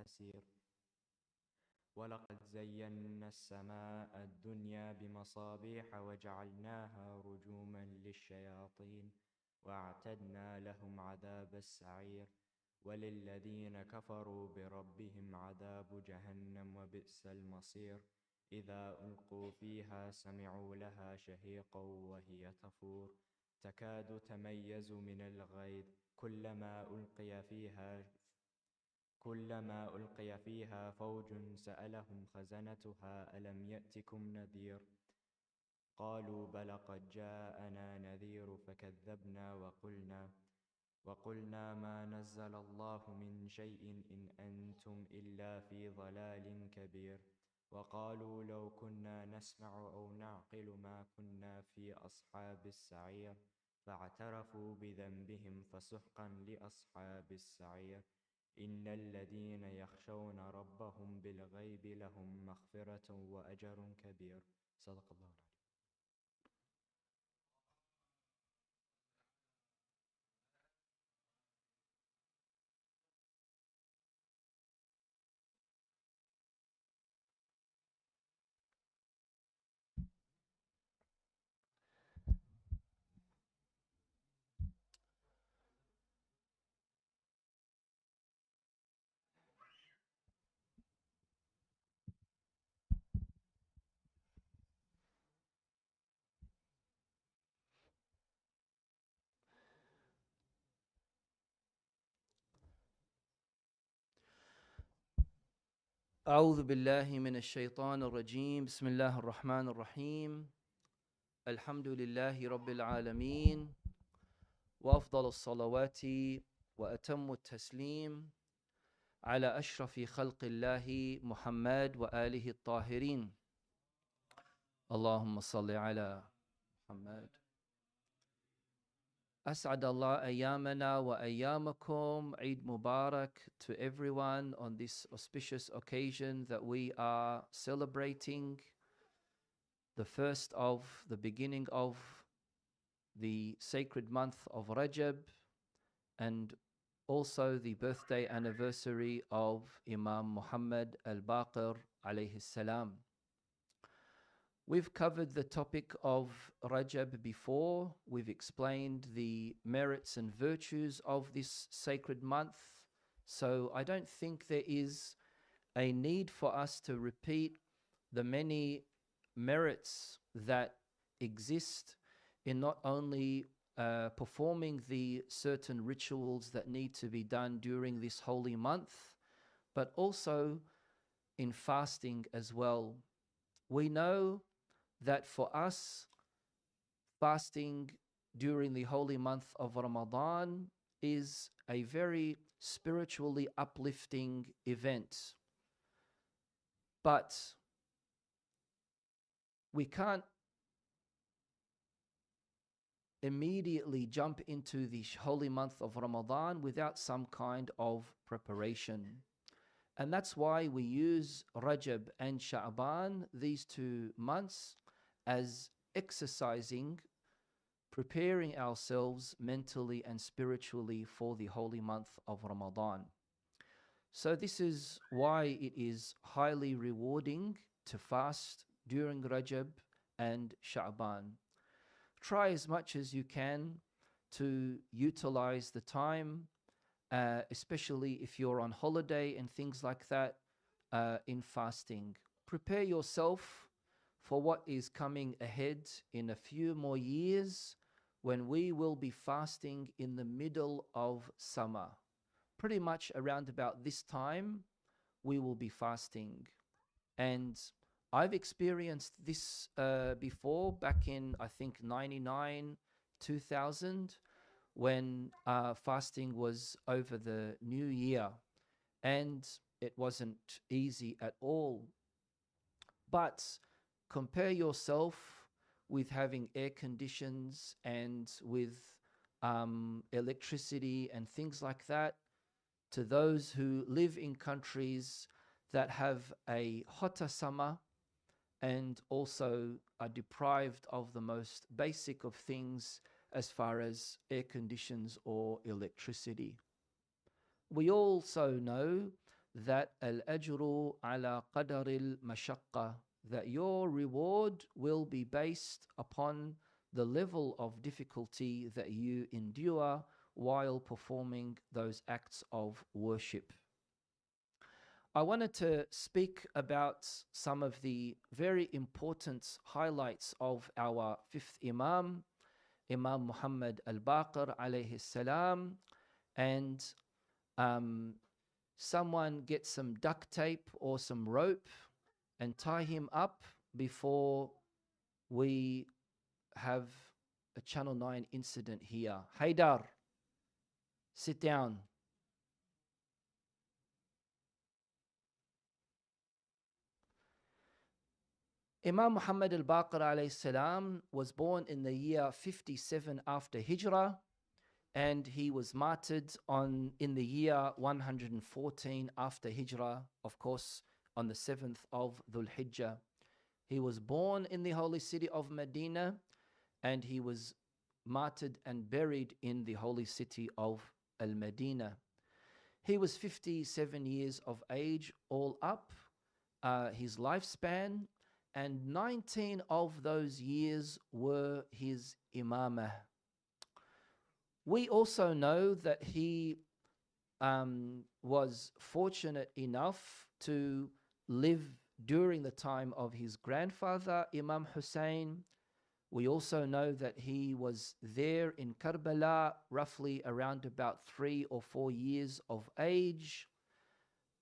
يسير. ولقد زينا السماء الدنيا بمصابيح وجعلناها رجوما للشياطين وأعتدنا لهم عذاب السعير. وللذين كفروا بربهم عذاب جهنم وبئس المصير. إذا ألقوا فيها سمعوا لها شهيقا وهي تفور تكاد تميز من الغيظ كلما ألقي فيها فوج سألهم خزنتها ألم يأتكم نذير قالوا بلى قد جاءنا نذير فكذبنا وقلنا ما نزل الله من شيء إن أنتم إلا في ضلال كبير. وقالوا لو كنا نسمع أو نعقل ما كنا في أصحاب السعير فاعترفوا بذنبهم فسحقا لأصحاب السعير. إن الذين يخشون ربهم بالغيب لهم مغفرة وأجر كبير. صدق الله العظيم. أعوذ بالله من الشيطان الرجيم. بسم الله الرحمن الرحيم. الحمد لله رب العالمين، وأفضل الصلوات وأتم التسليم على أشرف خلق الله محمد وآله الطاهرين. اللهم صل على محمد. أسعد الله أيامنا وأيامكم. Eid Mubarak to everyone on this auspicious occasion that we are celebrating the beginning of the sacred month of Rajab, and also the birthday anniversary of Imam Muhammad al-Baqir alayhi salam. We've covered the topic of Rajab before. We've explained the merits and virtues of this sacred month. So I don't think there is a need for us to repeat the many merits that exist in not only performing the certain rituals that need to be done during this holy month, but also in fasting as well. We know that for us, fasting during the holy month of Ramadan is a very spiritually uplifting event. But we can't immediately jump into the holy month of Ramadan without some kind of preparation. And that's why we use Rajab and Sha'ban, these 2 months, as exercising, preparing ourselves mentally and spiritually for the holy month of Ramadan. So this is why it is highly rewarding to fast during Rajab and Sha'ban. Try as much as you can to utilize the time, especially if you're on holiday and things like that, in fasting. Prepare yourself for what is coming ahead in a few more years, when we will be fasting in the middle of summer. Pretty much around about this time, we will be fasting. And I've experienced this before, back in, I think, 99, 2000, when fasting was over the new year. And it wasn't easy at all. But compare yourself with having air conditions and with electricity and things like that to those who live in countries that have a hotter summer and also are deprived of the most basic of things as far as air conditions or electricity. We also know that al-ajru ala qadar al-mashaqqa, that your reward will be based upon the level of difficulty that you endure while performing those acts of worship. I wanted to speak about some of the very important highlights of our fifth Imam, Imam Muhammad al-Baqir alayhi salam, and someone get some duct tape or some rope and tie him up before we have a Channel 9 incident here. Haidar, sit down. Imam Muhammad al-Baqir alayhi salam was born in the year 57 after Hijrah, and he was martyred in the year 114 after Hijrah, of course, on the 7th of Dhul Hijjah. He was born in the holy city of Medina, and he was martyred and buried in the holy city of Al-Medina. He was 57 years of age all up, his lifespan, and 19 of those years were his imamah. We also know that he was fortunate enough to live during the time of his grandfather, Imam Hussein. We also know that he was there in Karbala roughly around about 3 or 4 years of age.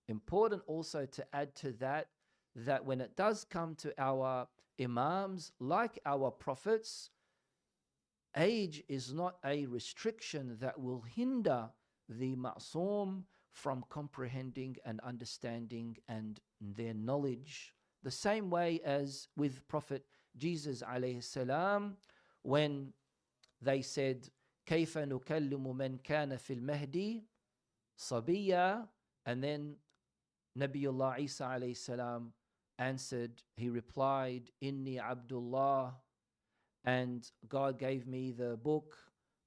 Important also to add to that, that when it does come to our imams, like our prophets, age is not a restriction that will hinder the ma'soom from comprehending and understanding and their knowledge. The same way as with Prophet Jesus alayhi salam, when they said, كَيْفَ نُكَلِّمُ مَنْ كَانَ فِي الْمَهْدِ صَبِيًّا, and then Nabiullah Isa alayhi salam answered, he replied, Inni Abdullah, and God gave me the book,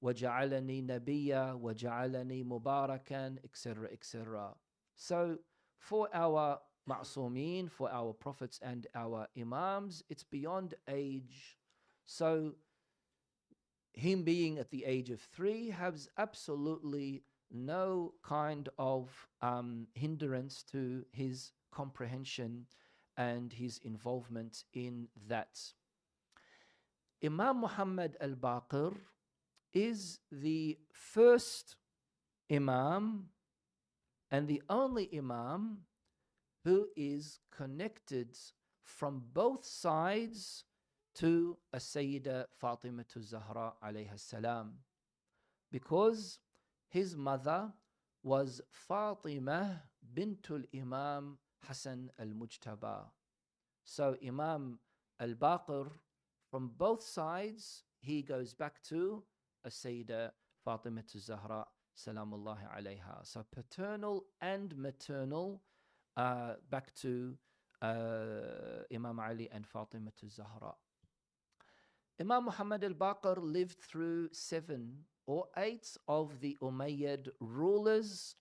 وَجَعَلَنِي نَبِيًّا وَجَعَلَنِي مُبَارَكًا, etc., etc. So for our ma'soomeen, for our prophets and our imams, it's beyond age. So him being at the age of 3 has absolutely no kind of hindrance to his comprehension and his involvement in that. Imam Muhammad al-Baqir is the first Imam and the only Imam who is connected from both sides to Sayyida Fatima Zahra alayha salam, because his mother was Fatima bintul Imam Hassan al-Mujtaba. So Imam al-Baqir, from both sides, he goes back to Sayyida Fatima Zahra salamullahi alayha. So paternal and maternal, back to Imam Ali and Fatima Zahra. Imam Muhammad al-Baqir lived through 7 or 8 of the Umayyad rulers,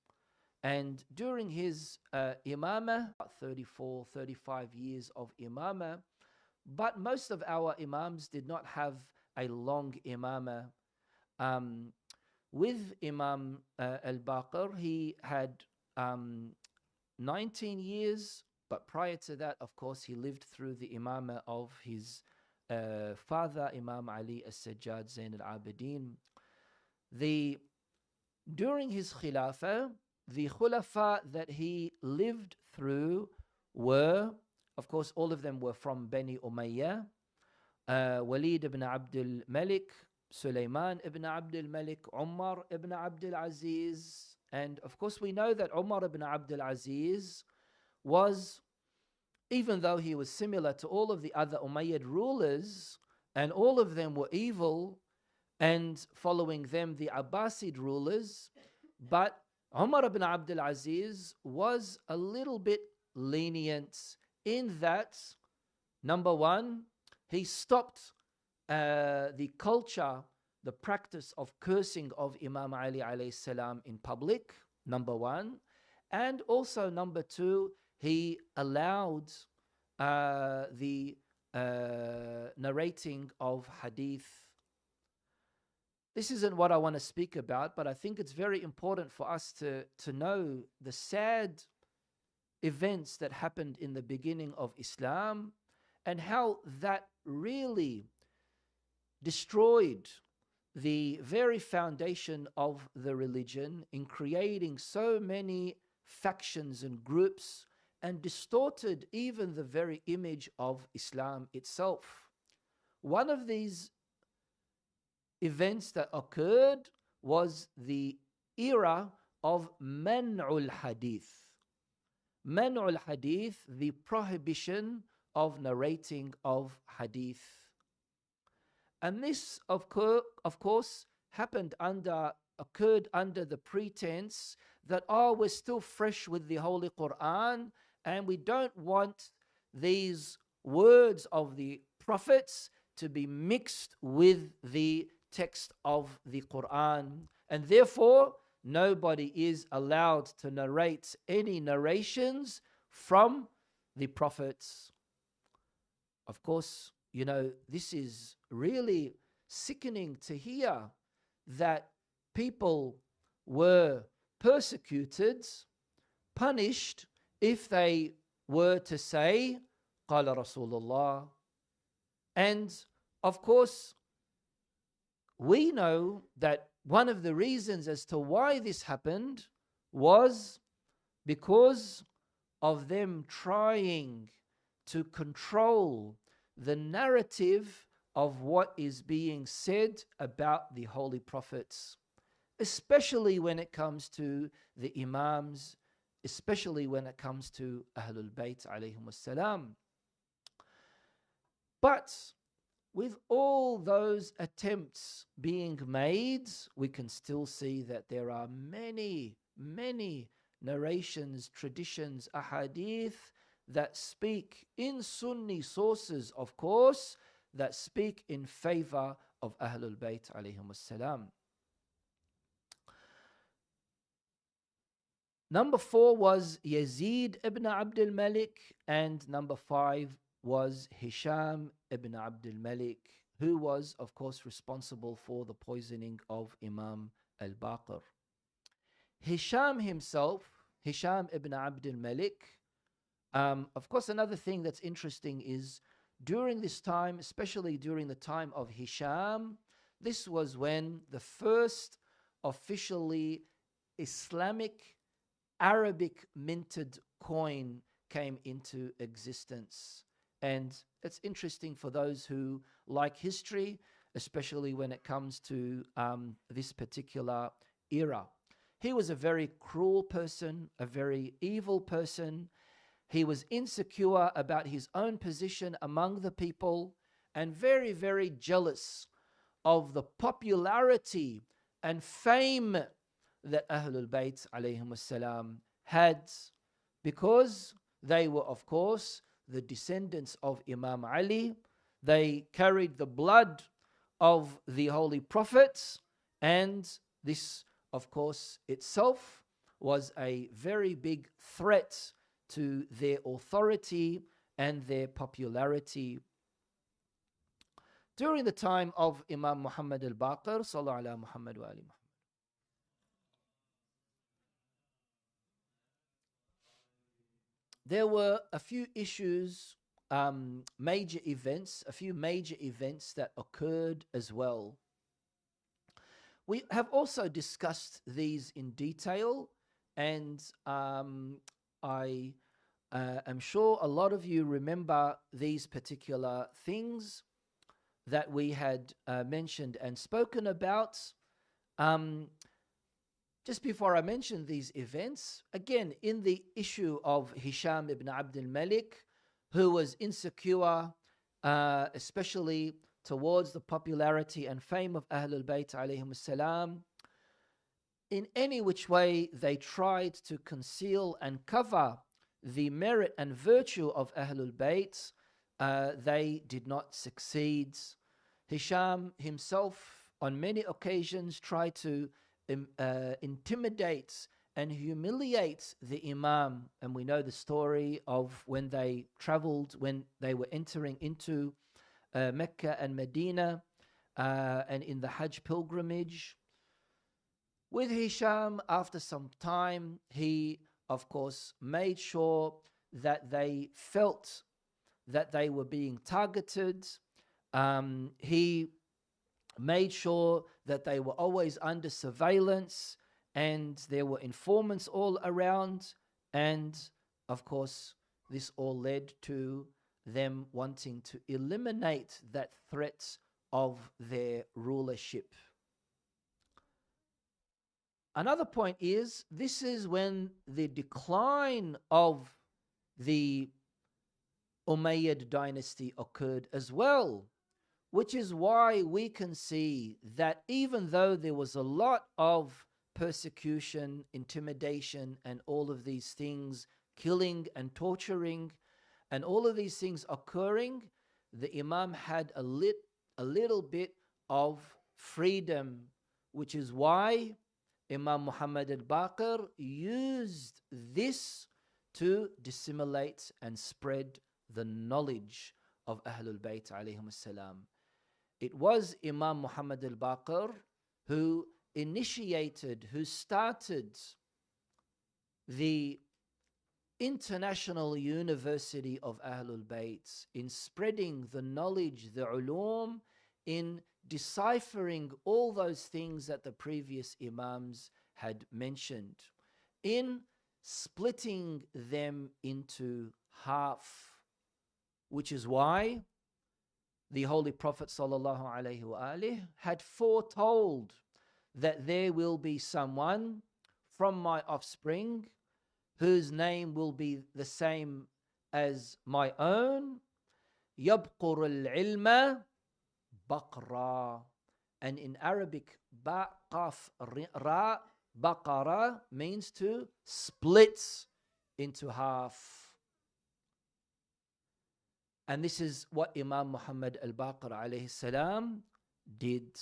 and during his imamah, 34, 35 years of imamah, but most of our imams did not have a long imamah. With Imam al-Baqir, he had 19 years, but prior to that, of course, he lived through the imamah of his father, Imam Ali as-Sajjad Zain al-Abidin. During his khilafah, the khulafa that he lived through were, of course, all of them were from Bani Umayyah, Walid ibn Abdul Malik, Sulaiman ibn Abdul Malik, Umar ibn Abdul Aziz. And of course, we know that Umar ibn Abdul Aziz was, even though he was similar to all of the other Umayyad rulers, and all of them were evil, and following them the Abbasid rulers, but Umar ibn Abdul Aziz was a little bit lenient in that, number one, he stopped the culture, the practice of cursing of Imam Ali alayhi salam in public, number one. And also, number two, he allowed the narrating of hadith. This isn't what I want to speak about, but I think it's very important for us to know the sad events that happened in the beginning of Islam and how that really destroyed the very foundation of the religion in creating so many factions and groups and distorted even the very image of Islam itself. One of these events that occurred was the era of Man'ul Hadith. Man'ul Hadith, the prohibition of narrating of Hadith. And this, of course, occurred under the pretense that, we're still fresh with the Holy Quran and we don't want these words of the prophets to be mixed with the text of the Quran. And therefore, nobody is allowed to narrate any narrations from the prophets. Of course, this is really sickening to hear that people were persecuted, punished, if they were to say, Qala Rasulullah. And of course, we know that one of the reasons as to why this happened was because of them trying to control the narrative of what is being said about the holy prophets, especially when it comes to the Imams, especially when it comes to Ahlul Bayt alayhim salam. But with all those attempts being made, we can still see that there are many, many narrations, traditions, ahadith that speak in Sunni sources, of course, that speak in favor of Ahlul Bayt alayhim salam. Number 4 was Yazid ibn Abdul Malik, and number 5 was Hisham ibn Abdul Malik, who was, of course, responsible for the poisoning of Imam al-Baqir. Hisham himself, Hisham ibn Abdul Malik, of course, another thing that's interesting is during this time, especially during the time of Hisham, this was when the first officially Islamic Arabic minted coin came into existence. And it's interesting for those who like history, especially when it comes to this particular era. He was a very cruel person, a very evil person. He was insecure about his own position among the people and very, very jealous of the popularity and fame that Ahlul Bayt alayhim salam had, because they were, of course, the descendants of Imam Ali. They carried the blood of the holy prophets, and this, of course, itself was a very big threat to their authority and their popularity. During the time of Imam Muhammad al-Baqir, sallallahu ala Muhammad wa ali Muhammad, there were a few issues, major events, a few major events that occurred as well. We have also discussed these in detail, and I am sure a lot of you remember these particular things that we had mentioned and spoken about. Just before I mention these events, again, in the issue of Hisham ibn Abdul Malik, who was insecure, especially towards the popularity and fame of Ahlul Bayt alayhim salam, in any which way they tried to conceal and cover the merit and virtue of Ahlul Bayt, they did not succeed. Hisham himself on many occasions tried to intimidate and humiliate the Imam. And we know the story of when they traveled, when they were entering into Mecca and Medina, and in the Hajj pilgrimage with Hisham. After some time, he, of course, made sure that they felt that they were being targeted. He made sure that they were always under surveillance, and there were informants all around. And of course, this all led to them wanting to eliminate that threat of their rulership. Another point is, this is when the decline of the Umayyad dynasty occurred as well, which is why we can see that even though there was a lot of persecution, intimidation, and all of these things, killing and torturing, and all of these things occurring, the Imam had a little bit of freedom, which is why Imam Muhammad al-Baqir used this to disseminate and spread the knowledge of Ahlul Bayt alayhim salam. It was Imam Muhammad al-Baqir who initiated, who started the International University of Ahlul Bayt in spreading the knowledge, the ulum, in deciphering all those things that the previous Imams had mentioned, in splitting them into half, which is why the Holy Prophet ﷺ had foretold that there will be someone from my offspring whose name will be the same as my own, يبقر العلم بقرا. And in Arabic, ba, qaf, ra, baqara means to split into half. And this is what Imam Muhammad al-Baqir alayhi salam did.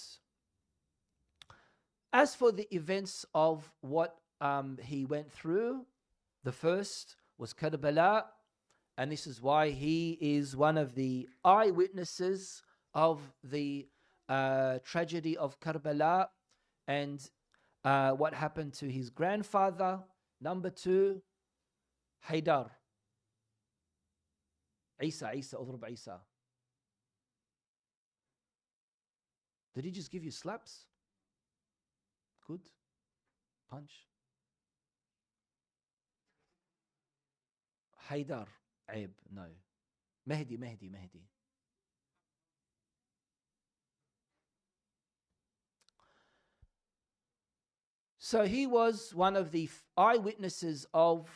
As for the events of what he went through, the first was Karbala, and this is why he is one of the eyewitnesses of the tragedy of Karbala and what happened to his grandfather. Number two, Haydar. Isa, اضرب Isa. Did he just give you slaps? Good. Punch. Haydar. Aib. No. Mehdi. So he was one of the eyewitnesses of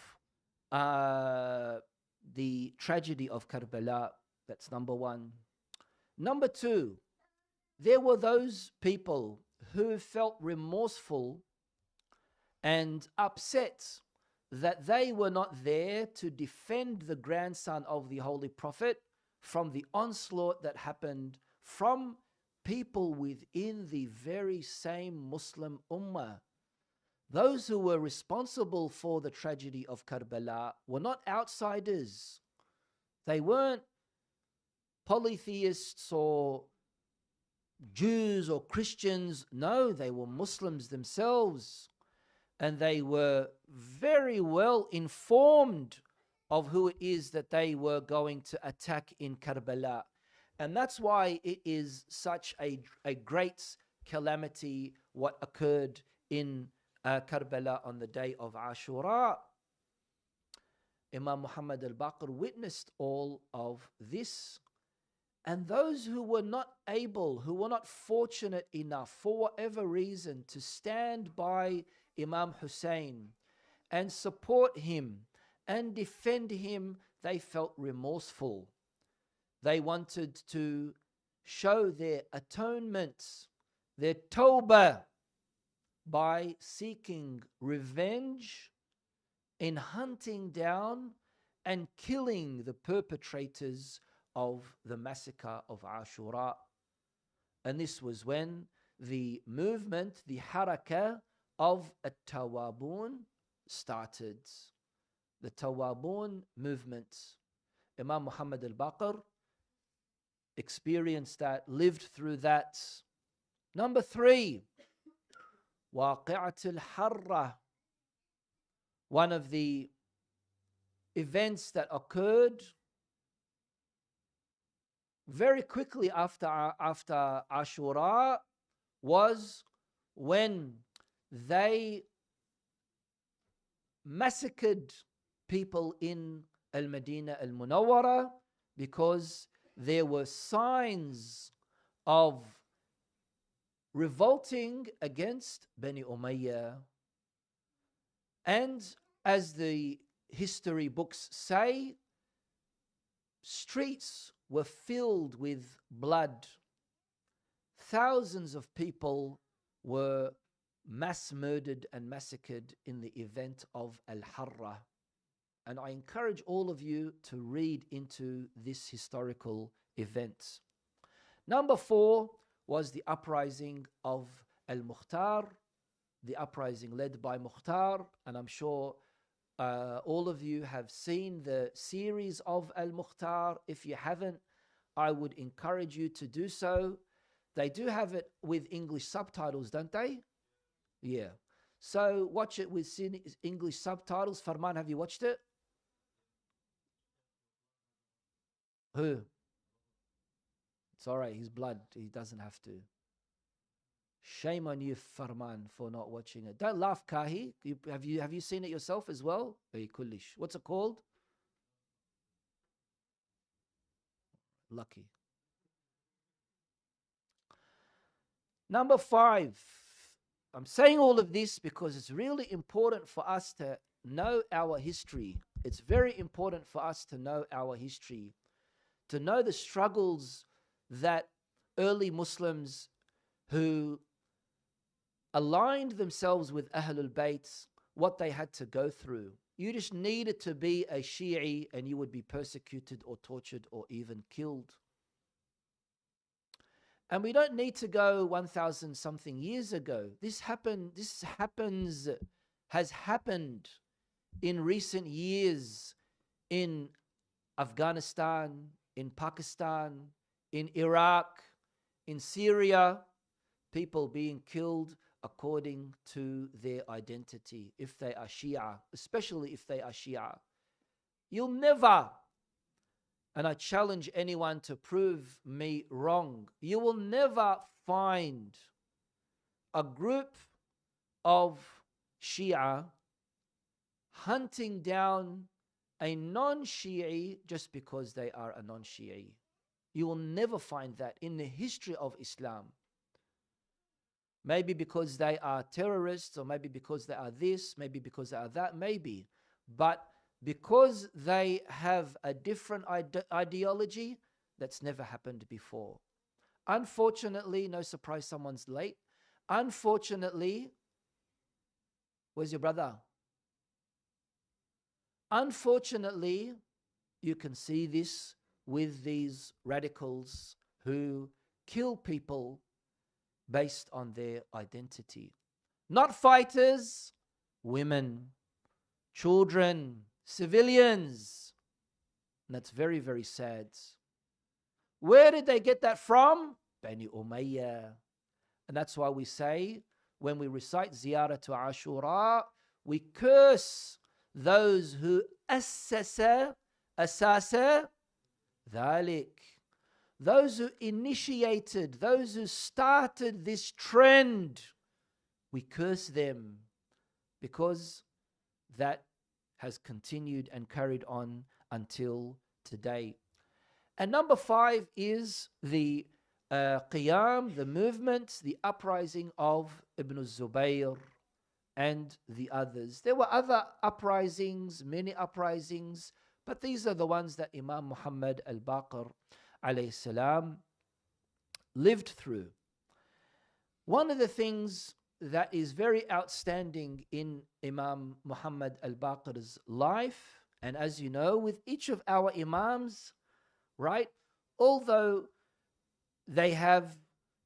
the tragedy of Karbala. That's number one. Number two, there were those people who felt remorseful and upset that they were not there to defend the grandson of the Holy Prophet from the onslaught that happened from people within the very same Muslim Ummah. Those who were responsible for the tragedy of Karbala were not outsiders. They weren't polytheists or Jews or Christians. No, they were Muslims themselves. And they were very well informed of who it is that they were going to attack in Karbala. And that's why it is such a great calamity what occurred in Karbala on the day of Ashura. Imam Muhammad al-Baqir witnessed all of this. And those who were not able, who were not fortunate enough for whatever reason to stand by Imam Hussein and support him and defend him, they felt remorseful. They wanted to show their atonement, their tawbah, by seeking revenge in hunting down and killing the perpetrators of the massacre of Ashura. And this was when the movement, the harakah of At-Tawabun started, the Tawabun movement. Imam Muhammad al-Baqir experienced that, lived through that. Number 3, Waqi'at al-Harra, one of the events that occurred very quickly after Ashura was when they massacred people in Al-Madinah Al-Munawwara because there were signs of revolting against Bani Umayyah. And as the history books say, streets were filled with blood. Thousands of people were mass murdered and massacred in the event of Al-Harra. And I encourage all of you to read into this historical event. Number 4 was the uprising of Al-Mukhtar, the uprising led by Mukhtar. And I'm sure all of you have seen the series of Al-Mukhtar. If you haven't, I would encourage you to do so. They do have it with English subtitles, don't they? Yeah. So watch it with English subtitles. Farman, have you watched it? Who? It's all right. He's blood. He doesn't have to. Shame on you, Farman, for not watching it. Don't laugh, Kahi. Have you seen it yourself as well? Kullish. What's it called? Lucky. Number 5. I'm saying all of this because it's really important for us to know our history. It's very important for us to know our history, to know the struggles that early Muslims who aligned themselves with Ahlul Bayt, what they had to go through. You just needed to be a Shi'i and you would be persecuted or tortured or even killed. And we don't need to go 1,000 something years ago. This has happened in recent years in Afghanistan, in Pakistan, in Iraq, in Syria, people being killed according to their identity, if they are Shia, especially if they are Shia. You'll never, and I challenge anyone to prove me wrong, you will never find a group of Shia hunting down a non-Shi'i just because they are a non-Shi'i. You will never find that in the history of Islam. Maybe because they are terrorists, or maybe because they are this, maybe because they are that, maybe. But because they have a different ideology, that's never happened before. Unfortunately, no surprise someone's late. Unfortunately, where's your brother? Unfortunately, you can see this with these radicals who kill people based on their identity. Not fighters, women, children, civilians. And that's very, very sad. Where did they get that from? Bani Umayyah. And that's why we say, when we recite Ziyarah to Ashura, we curse those who assasa dhalik. Those who initiated, those who started this trend, we curse them because that has continued and carried on until today. And number 5 is the Qiyam, the movement, the uprising of Ibn Zubayr and the others. There were other uprisings, many uprisings, but these are the ones that Imam Muhammad al-Baqir alayhi salam lived through. One of the things that is very outstanding in Imam Muhammad al-Baqir's life, and as you know, with each of our Imams, right, although they have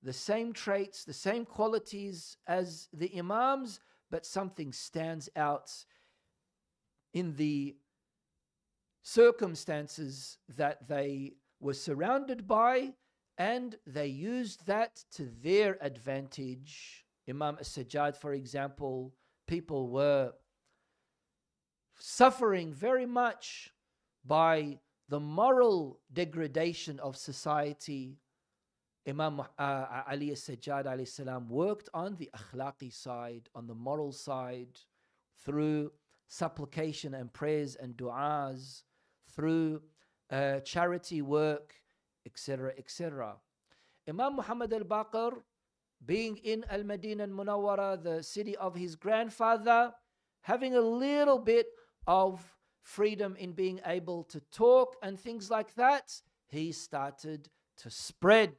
the same traits, the same qualities as the Imams, but something stands out in the circumstances that they were surrounded by, and they used that to their advantage. Imam as-Sajjad, for example, people were suffering very much by the moral degradation of society. Imam Ali as-Sajjad alayhi salam worked on the akhlaqi side, on the moral side, through supplication and prayers and du'as, through charity work, etc., etc. Imam Muhammad al-Baqir, being in Al-Madinah al-Munawwara, the city of his grandfather, having a little bit of freedom in being able to talk and things like that, he started to spread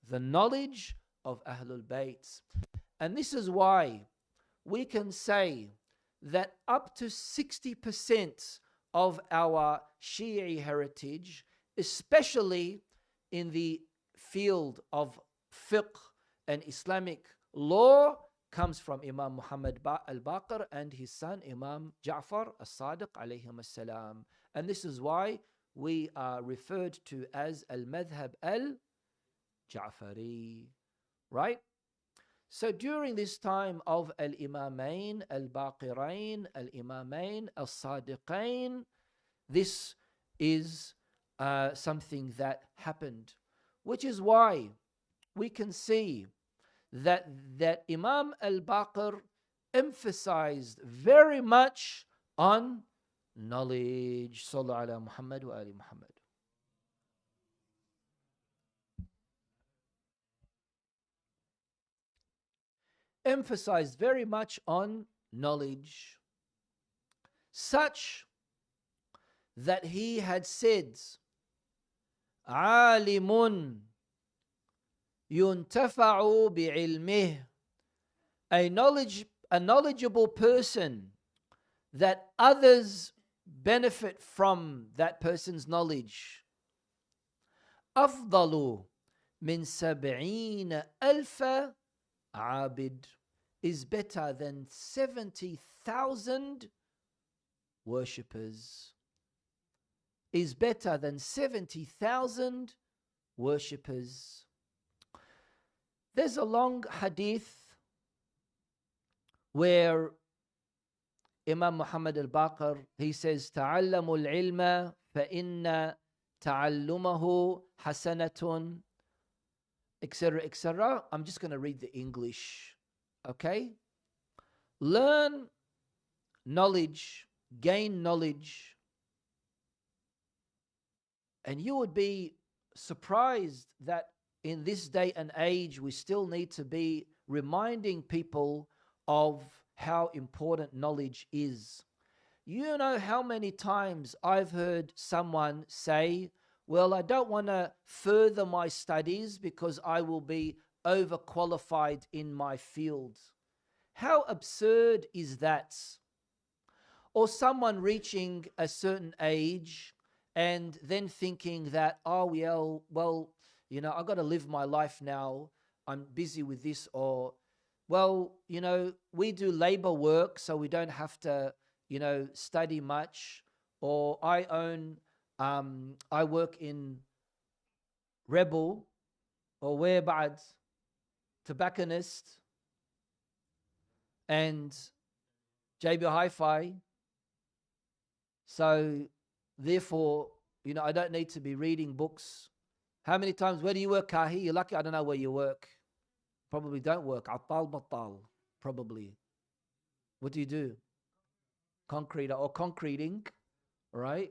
the knowledge of Ahlul Bayt. And this is why we can say that up to 60% of our Shi'i heritage, especially in the field of fiqh and Islamic law, comes from Imam Muhammad al-Baqir and his son Imam Ja'far as-Sadiq alayhim as-salam. And this is why we are referred to as al-Madhab al-Ja'fari, right? So during this time of al-Imamain al-Baqirain, al-Imamain al-Sadiqain, this is something that happened, which is why we can see that Imam al-Baqir emphasized very much on knowledge. Sallu ala Muhammad wa ali Muhammad. Emphasized very much on knowledge, such that he had said, alimun yuntafa'u bi'ilmih, a knowledgeable person that others benefit from that person's knowledge, afdalu min 70,000 abid, is better than 70,000 worshippers. Is better than 70,000 worshippers. There's a long hadith where Imam Muhammad al-Baqir, he says, تعلموا العلم فإن تعلمه حسنة, etc., etc. I'm just going to read the English, okay? Learn knowledge, gain knowledge, and you would be surprised that in this day and age, we still need to be reminding people of how important knowledge is. You know how many times I've heard someone say, well, I don't want to further my studies because I will be overqualified in my field. How absurd is that? Or someone reaching a certain age and then thinking that, oh, well, you know, I've got to live my life now. I'm busy with this. Or, well, you know, we do labor work, so we don't have to, you know, study much. Or I work in Rebel or where bad tobacconist and JB Hi-Fi. So therefore, you know, I don't need to be reading books. How many times, where do you work, Kahi? You're lucky I don't know where you work. Probably don't work. Attal battal, probably. What do you do? Concrete or concreting, right?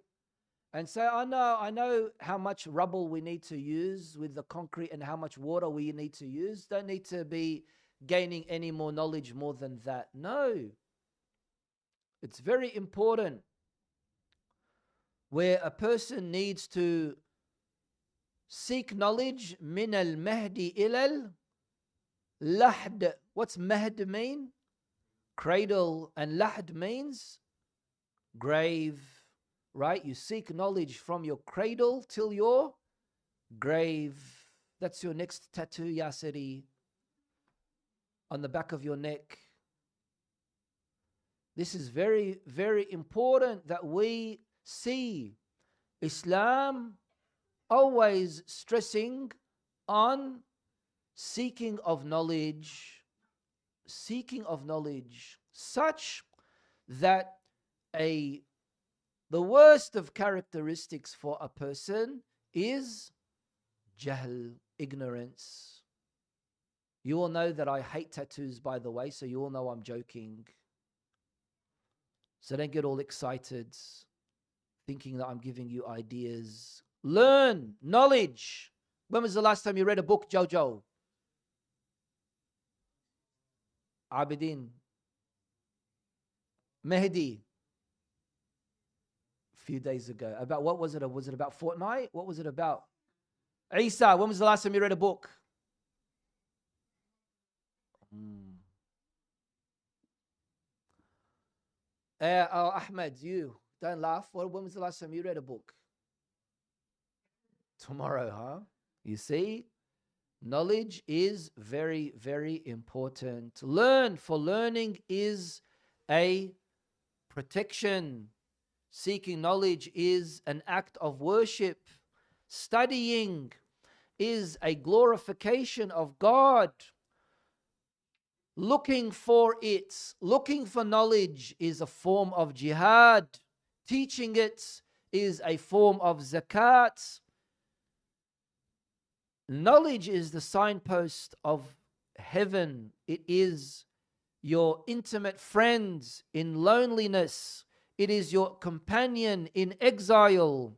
And so I know how much rubble we need to use with the concrete and how much water we need to use. Don't need to be gaining any more knowledge more than that. No. It's very important where a person needs to seek knowledge min al-mahdi ilal lahd. What's mahd mean? Cradle, and lahd means grave, right? You seek knowledge from your cradle till your grave. That's your next tattoo, Yasiri, on the back of your neck. This is very, very important that we see Islam always stressing on seeking of knowledge, such that the worst of characteristics for a person is jahl, ignorance. You all know that I hate tattoos, by the way, so you all know I'm joking. So don't get all excited thinking that I'm giving you ideas. Learn knowledge. When was the last time you read a book, Jojo? Abidin. Mehdi. A few days ago. About what was it? Was it about Fortnite? What was it about? Isa, when was the last time you read a book? Ahmed, you don't laugh. When was the last time you read a book? Tomorrow, huh? You see, knowledge is very, very important. Learn, for learning is a protection. Seeking knowledge is an act of worship. Studying is a glorification of God. Looking for knowledge is a form of jihad. Teaching it is a form of zakat. Knowledge is the signpost of heaven. It is your intimate friend in loneliness. It is your companion in exile.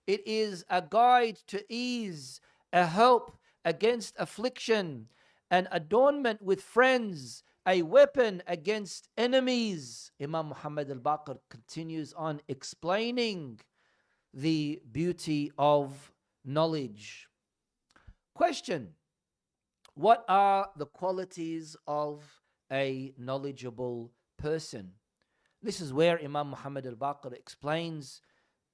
It is a guide to ease, a help against affliction, an adornment with friends, a weapon against enemies. Imam Muhammad al-Baqir continues on explaining the beauty of knowledge. Question: what are the qualities of a knowledgeable person? This is where Imam Muhammad al-Baqir explains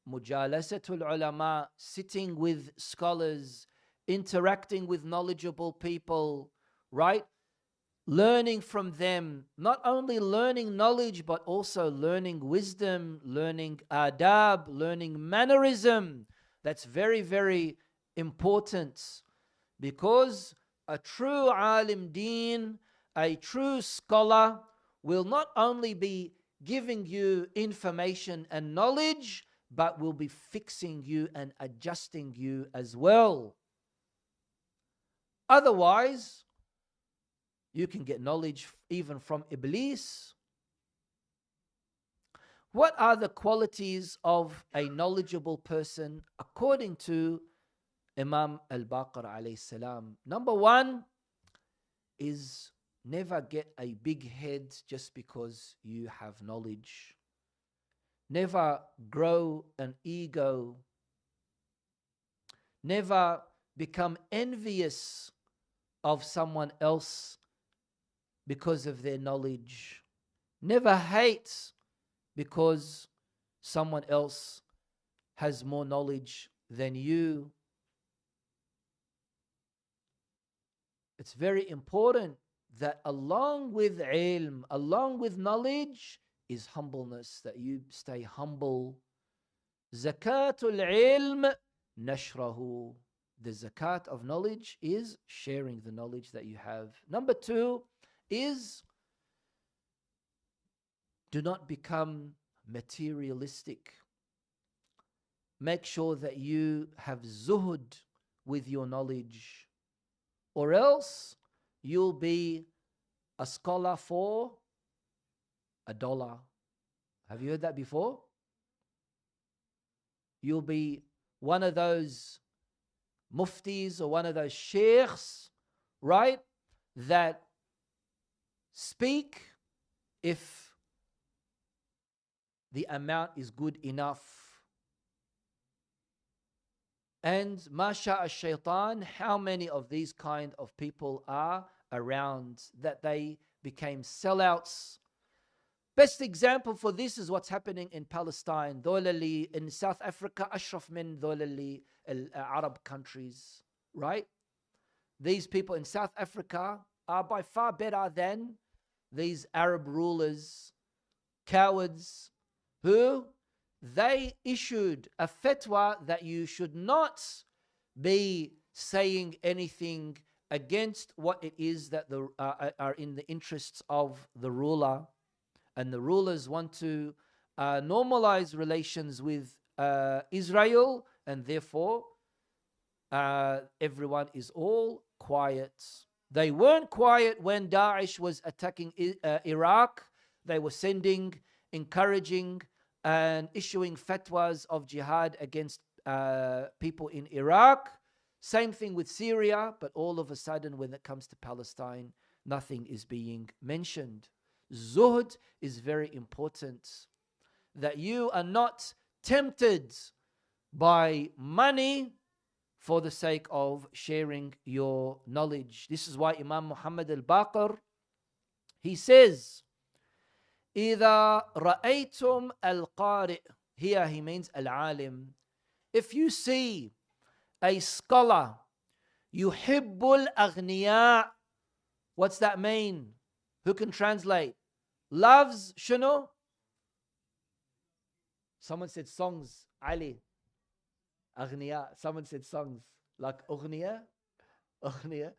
mujalasatul ulama, sitting with scholars, interacting with knowledgeable people, right? Learning from them, not only learning knowledge, but also learning wisdom, learning adab, learning mannerism. That's very, very important, because a true alim deen, a true scholar, will not only be giving you information and knowledge, but will be fixing you and adjusting you as well. Otherwise, you can get knowledge even from Iblis. What are the qualities of a knowledgeable person according to Imam al-Baqir alayhi salam? Number one is never get a big head just because you have knowledge. Never grow an ego. Never become envious of someone else because of their knowledge. Never hate because someone else has more knowledge than you. It's very important that along with ilm, along with knowledge, is humbleness, that you stay humble. Zakatul ilm nashrahu. The zakat of knowledge is sharing the knowledge that you have. Number two is do not become materialistic. Make sure that you have zuhud with your knowledge, or else you'll be a scholar for $1. Have you heard that before? You'll be one of those muftis or one of those sheikhs, right, that speak if the amount is good enough. And masha shaitan, how many of these kind of people are around that they became sellouts? Best example for this is what's happening in Palestine, in South Africa, ashraf min Arab countries, right? These people in South Africa are by far better than these Arab rulers cowards, who they issued a fatwa that you should not be saying anything against what it is that are in the interests of the ruler, and the rulers want to normalize relations with Israel, and therefore everyone is all quiet. They weren't quiet when Daesh was attacking Iraq. They were sending, encouraging, and issuing fatwas of jihad against people in Iraq. Same thing with Syria, but all of a sudden, when it comes to Palestine, nothing is being mentioned. Zuhd is very important. That you are not tempted by money for the sake of sharing your knowledge. This is why Imam Muhammad al-Baqir, he says, إِذَا رَأَيْتُمْ الْقَارِئ. Here he means al-alim. If you see a scholar, يُحِبُّ الْأَغْنِيَاء. What's that mean? Who can translate? Loves, شنو? Someone said songs, Ali. Aghniya. Someone said songs. Like Ughniya? Ughniya?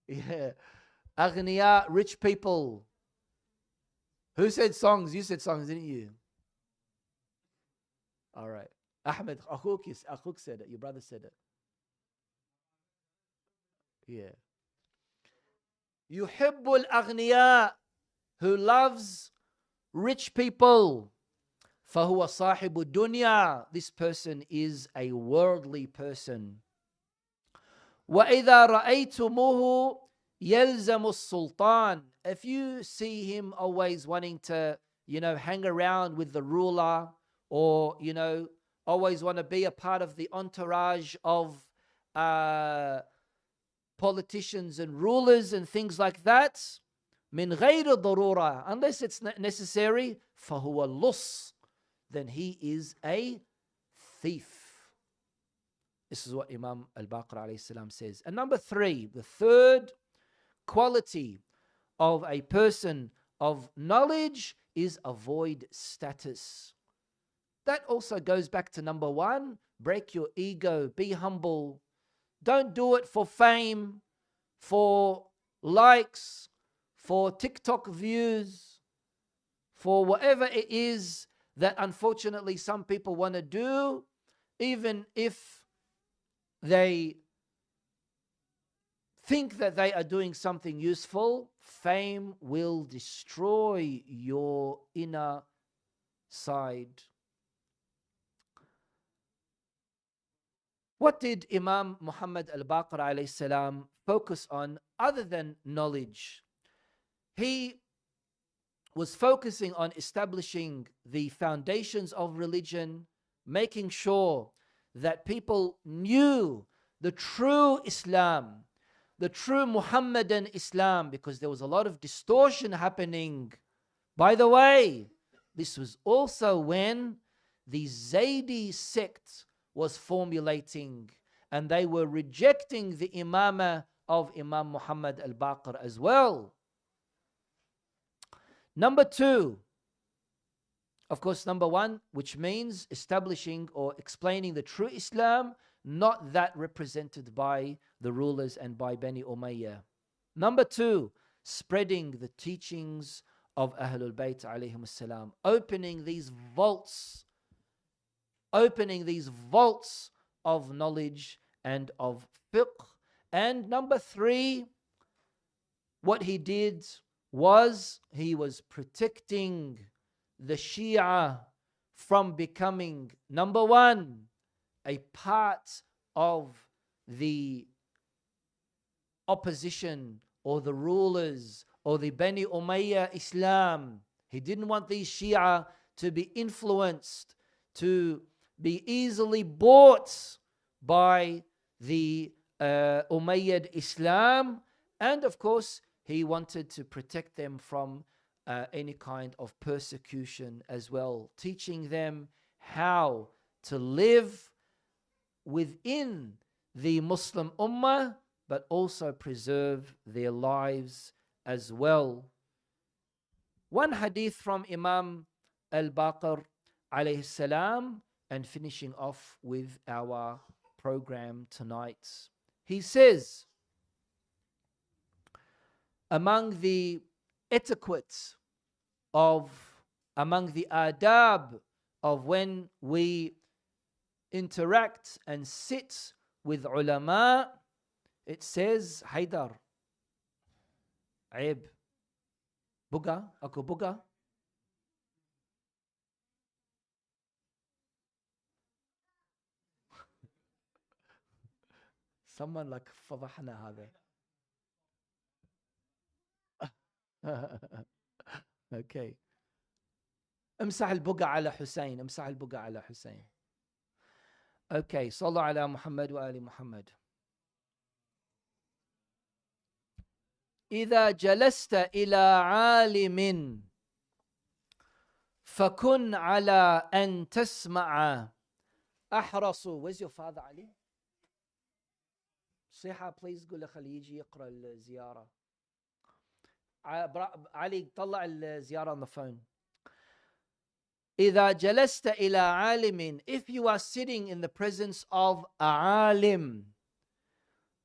Yeah. Aghniya, rich people. Who said songs? You said songs, didn't you? All right. Ahmed, Akhuk said it. Your brother said it. Yeah. Yuhibbul Aghniya, who loves rich people. فَهُوَ صَاحِبُ الدُّنْيَا. This person is a worldly person. وَإِذَا رَأَيْتُمُوهُ يَلْزَمُ السُّلْطَانِ. If you see him always wanting to, hang around with the ruler, or, always want to be a part of the entourage of politicians and rulers and things like that, مِنْ غَيْرِ ضَرُورَةٍ, unless it's necessary, فَهُوَ اللُّص, then he is a thief. This is what Imam al-Baqir alayhi salam says. And number 3, the third quality of a person of knowledge is avoid status. That also goes back to number 1, break your ego, be humble. Don't do it for fame, for likes, for TikTok views, for whatever it is that unfortunately some people want to do, even if they think that they are doing something useful. Fame will destroy your inner side. What did Imam Muhammad al-Baqir alayhi salam focus on other than knowledge? He was focusing on establishing the foundations of religion, making sure that people knew the true Islam, the true Muhammadan Islam, because there was a lot of distortion happening. By the way, this was also when the Zaydi sect was formulating, and they were rejecting the imamah of Imam Muhammad al-Baqir as well. Number 2, of course, number 1, which means establishing or explaining the true Islam, not that represented by the rulers and by Bani Umayyah. Number 2, spreading the teachings of Ahlul Bayt alayhim salam, opening these vaults of knowledge and of fiqh. And number 3, what he did was he was protecting the Shia from becoming, number 1, a part of the opposition or the rulers or the Bani Umayyah Islam. He didn't want these Shia to be influenced, to be easily bought by the Umayyad Islam. And of course, he wanted to protect them from any kind of persecution as well, teaching them how to live within the Muslim Ummah, but also preserve their lives as well. One hadith from Imam al-Baqir alayhi salam, and finishing off with our program tonight. He says, among the etiquettes of, among the adab of when we interact and sit with ulama, it says, Haidar, Aib, Buga, Aku Buga. Someone like فضحنا هذا. Okay. امسح البقع على حسين، امسح البقع على حسين. Okay, صلوا على محمد وآل محمد. إذا جلست إلى عالم فكن على أن تسمع أحرص. Where's your father علي؟ صيحة please قول له خليه يجي يقرأ الزيارة. علي طلع الزيارة on the phone. إذا جلست إلى عالم, if you are sitting in the presence of a عالم,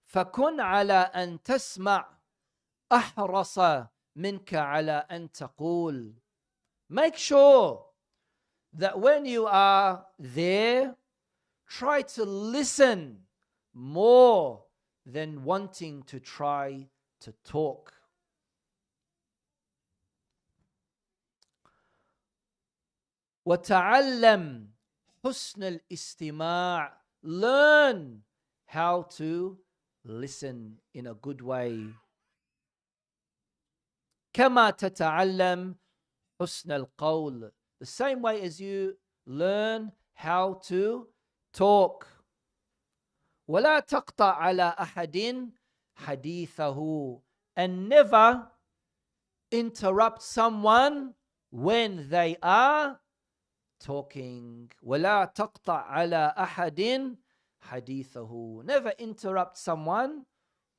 فكن على أن تسمع أحرص منك على أن تقول. Make sure that when you are there, try to listen more than wanting to try to talk. وتعلم حسن الاستماع. Learn how to listen in a good way. كما تتعلم حسن القول. The same way as you learn how to talk. ولا تقطع على أحد حديثه. And never interrupt someone when they are talking. ولا تقطع على أحد حديثه. Never interrupt someone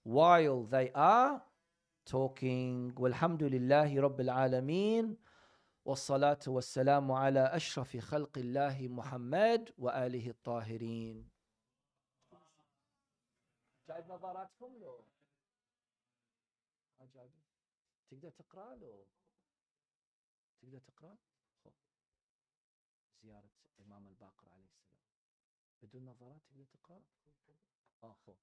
while they are talking. والحمد لله رب العالمين والصلاة والسلام على أشرف خلق الله محمد وآله الطاهرين. جايب نظاراتكم لو؟ جايب. تقدر تقرأ لو؟ تقدر تقرأ؟ زيارة الإمام الباقر عليه السلام بدون نظارات تقدر تقرأ؟ خو